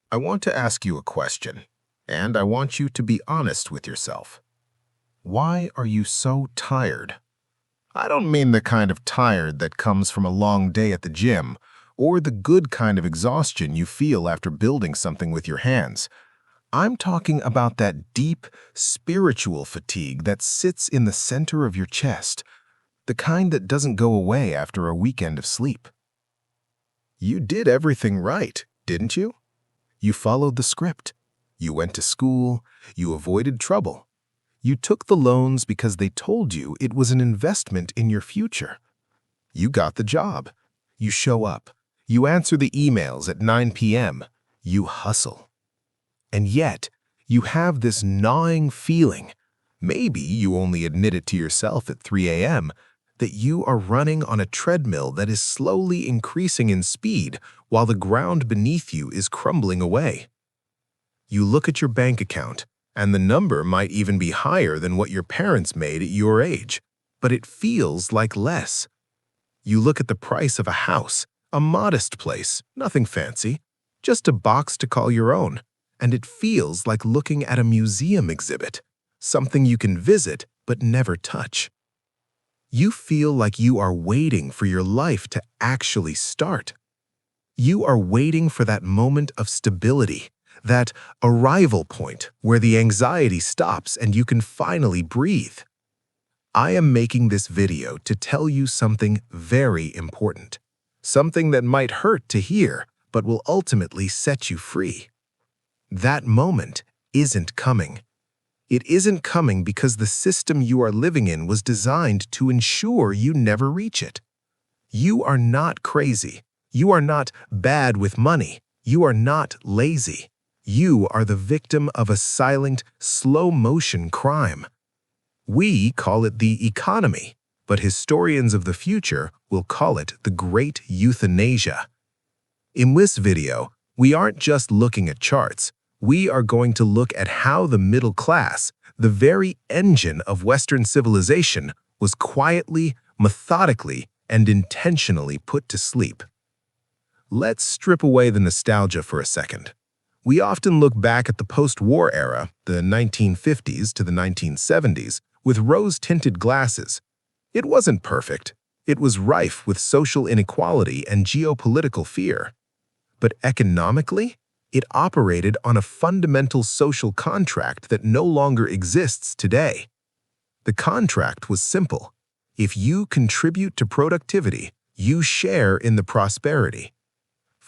I want to ask you a question, and I want you to be honest with yourself. Why are you so tired? I don't mean the kind of tired that comes from a long day at the gym, or the good kind of exhaustion you feel after building something with your hands. I'm talking about that deep, spiritual fatigue that sits in the center of your chest, the kind that doesn't go away after a weekend of sleep. You did everything right, didn't you? You followed the script. You went to school. You avoided trouble. You took the loans because they told you it was an investment in your future. You got the job. You show up. You answer the emails at 9 p.m. You hustle. And yet, you have this gnawing feeling, maybe you only admit it to yourself at 3 a.m., that you are running on a treadmill that is slowly increasing in speed while the ground beneath you is crumbling away. You look at your bank account, and the number might even be higher than what your parents made at your age, but it feels like less. You look at the price of a house, a modest place, nothing fancy, just a box to call your own, and it feels like looking at a museum exhibit, something you can visit but never touch. You feel like you are waiting for your life to actually start. You are waiting for that moment of stability, that arrival point where the anxiety stops and you can finally breathe. I am making this video to tell you something very important, something that might hurt to hear, but will ultimately set you free. That moment isn't coming. It isn't coming because the system you are living in was designed to ensure you never reach it. You are not crazy. You are not bad with money. You are not lazy. You are the victim of a silent, slow-motion crime. We call it the economy, but historians of the future will call it the Great Euthanasia. In this video, we aren't just looking at charts. We are going to look at how the middle class, the very engine of Western civilization, was quietly, methodically, and intentionally put to sleep. Let's strip away the nostalgia for a second. We often look back at the post-war era, the 1950s to the 1970s, with rose-tinted glasses. It wasn't perfect. It was rife with social inequality and geopolitical fear. But economically, it operated on a fundamental social contract that no longer exists today. The contract was simple. If you contribute to productivity, you share in the prosperity.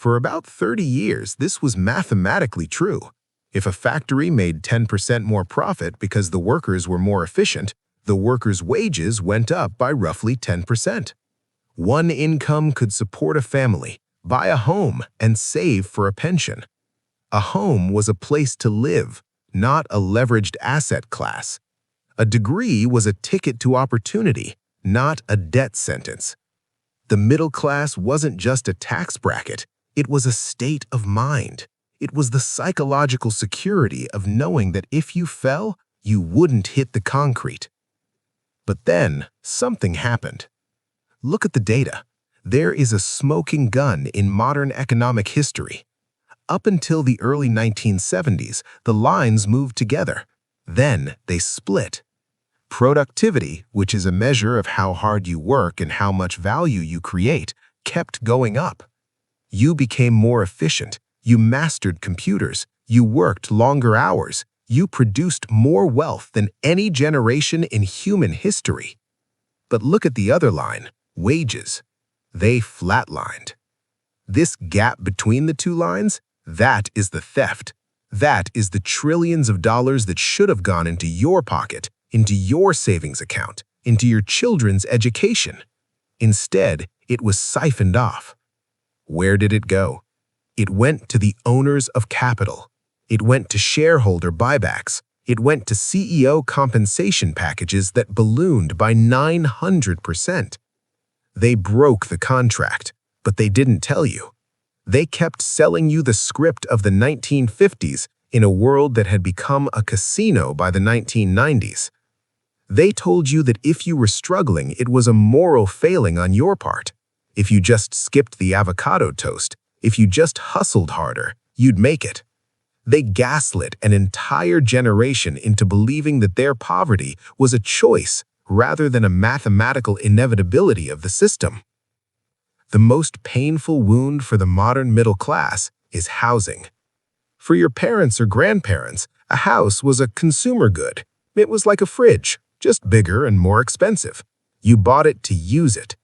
For about 30 years, this was mathematically true. If a factory made 10% more profit because the workers were more efficient, the workers' wages went up by roughly 10%. One income could support a family, buy a home, and save for a pension. A home was a place to live, not a leveraged asset class. A degree was a ticket to opportunity, not a debt sentence. The middle class wasn't just a tax bracket, it was a state of mind. It was the psychological security of knowing that if you fell, you wouldn't hit the concrete. But then, something happened. Look at the data. There is a smoking gun in modern economic history. Up until the early 1970s, the lines moved together. Then they split. Productivity, which is a measure of how hard you work and how much value you create, kept going up. You became more efficient. You mastered computers. You worked longer hours. You produced more wealth than any generation in human history. But look at the other line, wages. They flatlined. This gap between the two lines, that is the theft. That is the trillions of dollars that should have gone into your pocket, into your savings account, into your children's education. Instead, it was siphoned off. Where did it go? It went to the owners of capital. It went to shareholder buybacks. It went to CEO compensation packages that ballooned by 900%. They broke the contract, but they didn't tell you. They kept selling you the script of the 1950s in a world that had become a casino by the 1990s. They told you that if you were struggling, it was a moral failing on your part. If you just skipped the avocado toast, if you just hustled harder, you'd make it. They gaslit an entire generation into believing that their poverty was a choice rather than a mathematical inevitability of the system. The most painful wound for the modern middle class is housing. For your parents or grandparents, a house was a consumer good. It was like a fridge, just bigger and more expensive. You bought it to use it.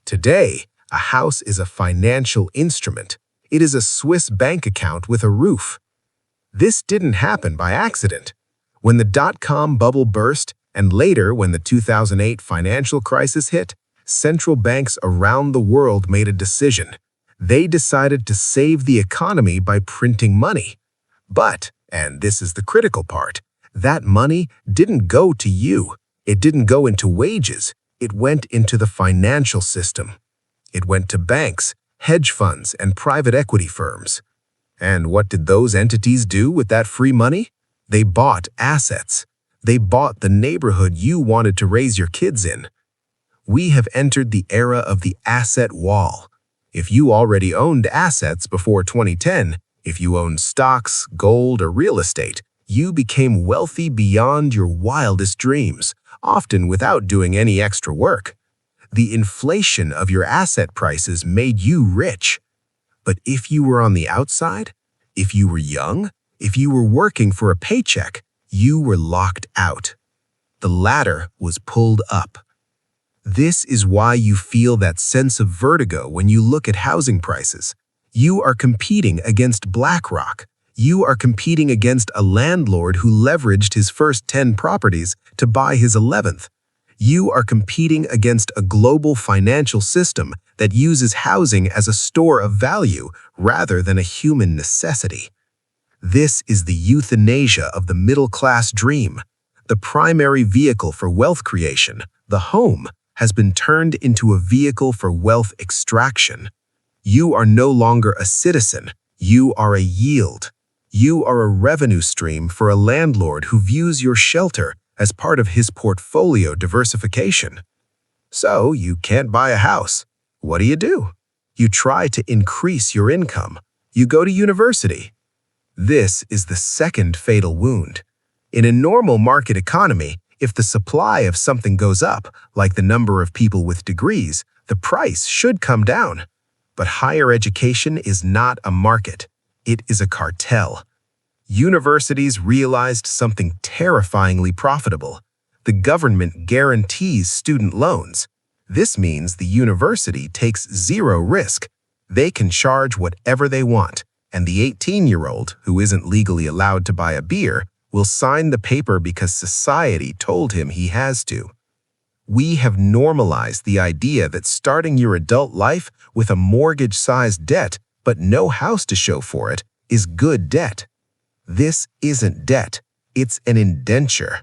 Today, a house is a financial instrument. It is a Swiss bank account with a roof. This didn't happen by accident. When the dot-com bubble burst, and later when the 2008 financial crisis hit, central banks around the world made a decision. They decided to save the economy by printing money. But, and this is the critical part, that money didn't go to you. It didn't go into wages. It went into the financial system. It went to banks, hedge funds, and private equity firms. And what did those entities do with that free money? They bought assets. They bought the neighborhood you wanted to raise your kids in. We have entered the era of the asset wall. If you already owned assets before 2010, if you owned stocks, gold, or real estate, you became wealthy beyond your wildest dreams, often without doing any extra work. The inflation of your asset prices made you rich. But if you were on the outside, if you were young, if you were working for a paycheck, you were locked out. The ladder was pulled up. This is why you feel that sense of vertigo when you look at housing prices. You are competing against BlackRock. You are competing against a landlord who leveraged his first 10 properties to buy his 11th. You are competing against a global financial system that uses housing as a store of value rather than a human necessity. This is the euthanasia of the middle-class dream. The primary vehicle for wealth creation, the home, has been turned into a vehicle for wealth extraction. You are no longer a citizen. You are a yield. You are a revenue stream for a landlord who views your shelter as part of his portfolio diversification. So you can't buy a house. What do? You try to increase your income. You go to university. This is the second fatal wound. In a normal market economy, if the supply of something goes up, like the number of people with degrees, the price should come down. But higher education is not a market. It is a cartel. Universities realized something terrifyingly profitable. The government guarantees student loans. This means the university takes zero risk. They can charge whatever they want, and the 18-year-old, who isn't legally allowed to buy a beer, will sign the paper because society told him he has to. We have normalized the idea that starting your adult life with a mortgage-sized debt, but no house to show for it, is good debt. This isn't debt. It's an indenture.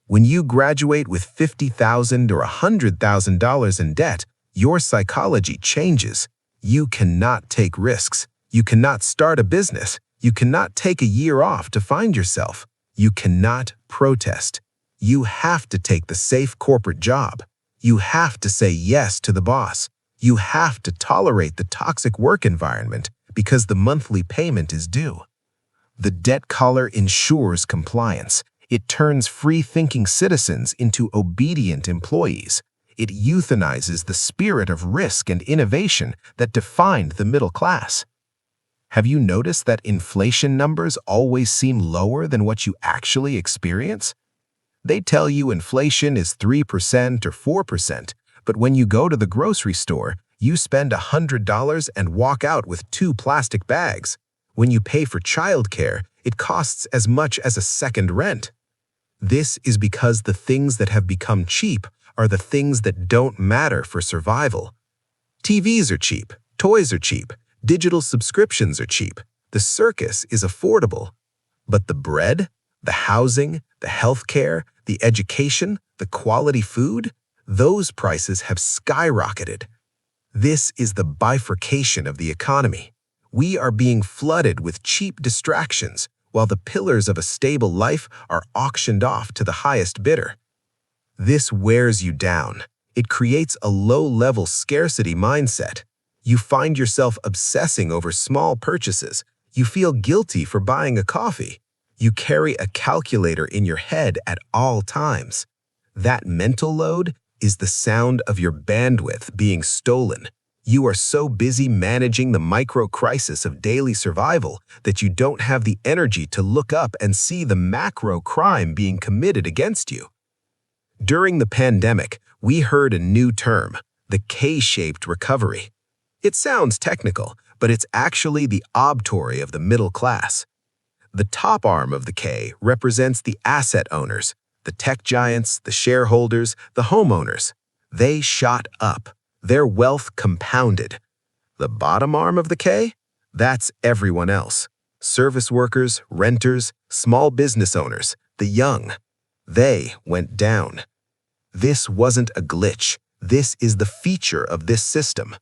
When you graduate with $50,000 or $100,000 in debt, your psychology changes. You cannot take risks. You cannot start a business. You cannot take a year off to find yourself. You cannot protest. You have to take the safe corporate job. You have to say yes to the boss. You have to tolerate the toxic work environment because the monthly payment is due. The debt collar ensures compliance. It turns free-thinking citizens into obedient employees. It euthanizes the spirit of risk and innovation that defined the middle class. Have you noticed that inflation numbers always seem lower than what you actually experience? They tell you inflation is 3% or 4%, but when you go to the grocery store, you spend $100 and walk out with 2 plastic bags. When you pay for childcare, it costs as much as a second rent. This is because the things that have become cheap are the things that don't matter for survival. TVs are cheap, toys are cheap, digital subscriptions are cheap, the circus is affordable. But the bread, the housing, the healthcare, the education, the quality food, those prices have skyrocketed. This is the bifurcation of the economy. We are being flooded with cheap distractions, while the pillars of a stable life are auctioned off to the highest bidder. This wears you down. It creates a low-level scarcity mindset. You find yourself obsessing over small purchases. You feel guilty for buying a coffee. You carry a calculator in your head at all times. That mental load is the sound of your bandwidth being stolen. You are so busy managing the micro-crisis of daily survival that you don't have the energy to look up and see the macro crime being committed against you. During the pandemic, we heard a new term, the K-shaped recovery. It sounds technical, but it's actually the obituary of the middle class. The top arm of the K represents the asset owners, the tech giants, the shareholders, the homeowners. They shot up. Their wealth compounded. The bottom arm of the K? That's everyone else. Service workers, renters, small business owners, the young. They went down. This wasn't a glitch. This is the feature of this system.